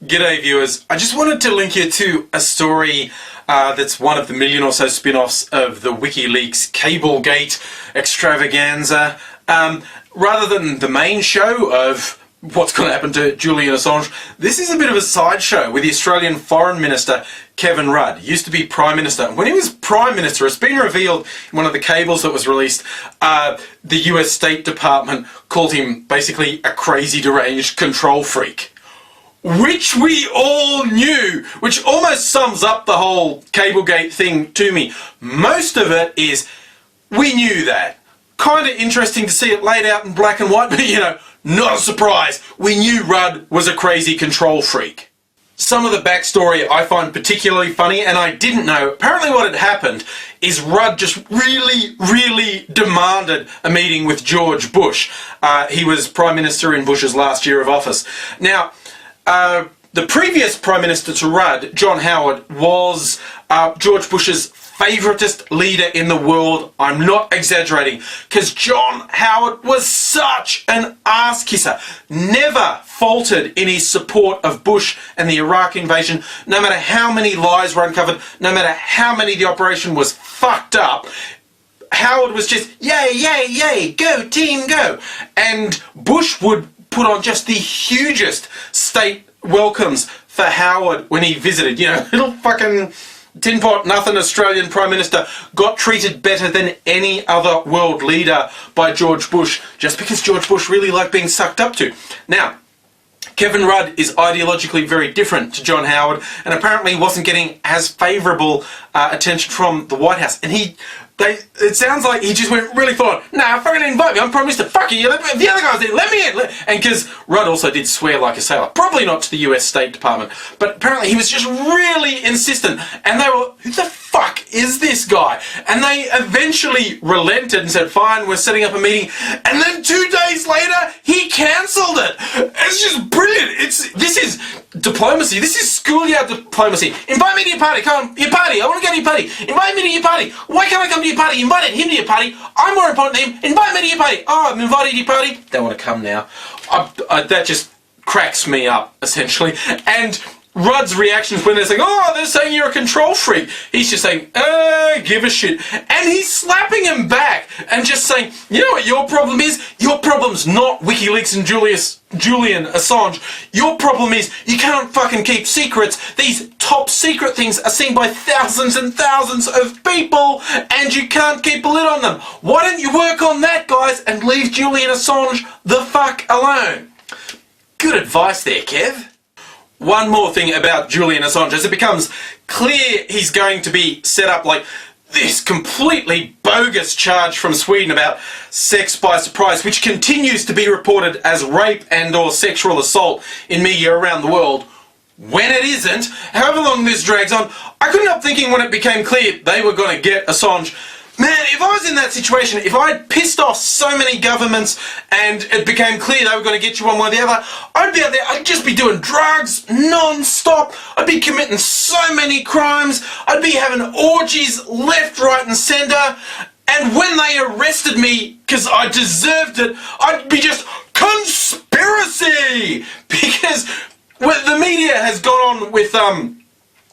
G'day viewers, I just wanted to link you to a story that's one of the million or so spin-offs of the WikiLeaks Cablegate extravaganza. Rather than the main show of what's going to happen to Julian Assange, this is a bit of a sideshow with the Australian Foreign Minister Kevin Rudd. He used to be Prime Minister. When he was Prime Minister, it's been revealed in one of the cables that was released, the US State Department called him basically a crazy deranged control freak. Which we all knew, which almost sums up the whole Cablegate thing to me. Most of it is, we knew that. Kind of interesting to see it laid out in black and white, but you know, not a surprise. We knew Rudd was a crazy control freak. Some of the backstory I find particularly funny, and I didn't know. Apparently what had happened is Rudd just really demanded a meeting with George Bush. He was Prime Minister in Bush's last year of office. Now, the previous Prime Minister to Rudd, John Howard, was George Bush's favoritist leader in the world. I'm not exaggerating, because John Howard was such an ass-kisser. Never faltered in his support of Bush and the Iraq invasion, no matter how many lies were uncovered, no matter how many the operation was fucked up. Howard was just, yay, yay, yay, go team, go. And Bush would put on just the hugest state welcomes for Howard when he visited. You know, little fucking tin pot nothing Australian Prime Minister got treated better than any other world leader by George Bush, just because George Bush really liked being sucked up to. Now, Kevin Rudd is ideologically very different to John Howard, and apparently wasn't getting as favourable attention from the White House. And it sounds like he just went really full on, nah, fucking invite me, I'm Prime Minister, fuck you, the other guys did, let me in. And because Rudd also did swear like a sailor, probably not to the US State Department, but apparently he was just really insistent, and they were, who the fuck is this guy? And they eventually relented and said, fine, we're setting up a meeting, and then 2 days later, he cancelled it. It's just brilliant. This is diplomacy. This is schoolyard diplomacy. Invite me to your party. Come on, your party. I want to go to your party. Invite me to your party. Why can't I come to your party? You invited him to your party. I'm more important than him. Invite me to your party. Oh, I'm invited to your party. Don't want to come now. That just cracks me up, essentially. And Rudd's reactions when they're saying, oh, they're saying you're a control freak. He's just saying, give a shit. And he's slapping him back and just saying, you know what your problem is? Your problem's not WikiLeaks and Julian Assange. Your problem is you can't fucking keep secrets. These top secret things are seen by thousands and thousands of people, and you can't keep a lid on them. Why don't you work on that, guys, and leave Julian Assange the fuck alone? Good advice there, Kev. One more thing about Julian Assange, as it becomes clear he's going to be set up like this completely bogus charge from Sweden about sex by surprise, which continues to be reported as rape and or sexual assault in media around the world, when it isn't. However long this drags on, I couldn't help thinking when it became clear they were going to get Assange, man, if I was in that situation, if I'd pissed off so many governments and it became clear they were going to get you one way or the other, I'd be out there, I'd just be doing drugs non-stop, I'd be committing so many crimes, I'd be having orgies left, right and centre, and when they arrested me, because I deserved it, I'd be just conspiracy! Because the media has gone on with,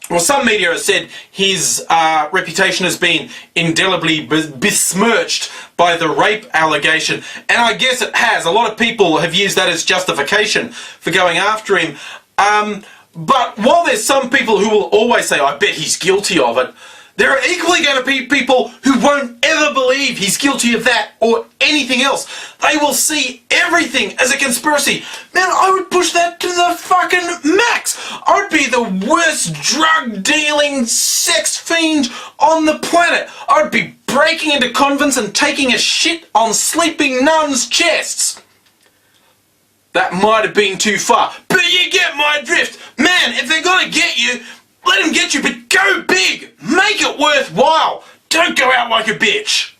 well, some media has said his reputation has been indelibly besmirched by the rape allegation, and I guess it has. A lot of people have used that as justification for going after him. But while there's some people who will always say, I bet he's guilty of it, there are equally going to be people who won't ever believe he's guilty of that or anything else. They will see everything as a conspiracy. Man, I would push that to the fucking max. I would be the worst drug-dealing sex fiend on the planet. I would be breaking into convents and taking a shit on sleeping nuns' chests. That might have been too far, but you get my drift. Man, if they're gonna get you, let them get you, but go big. Make it worthwhile. Don't go out like a bitch.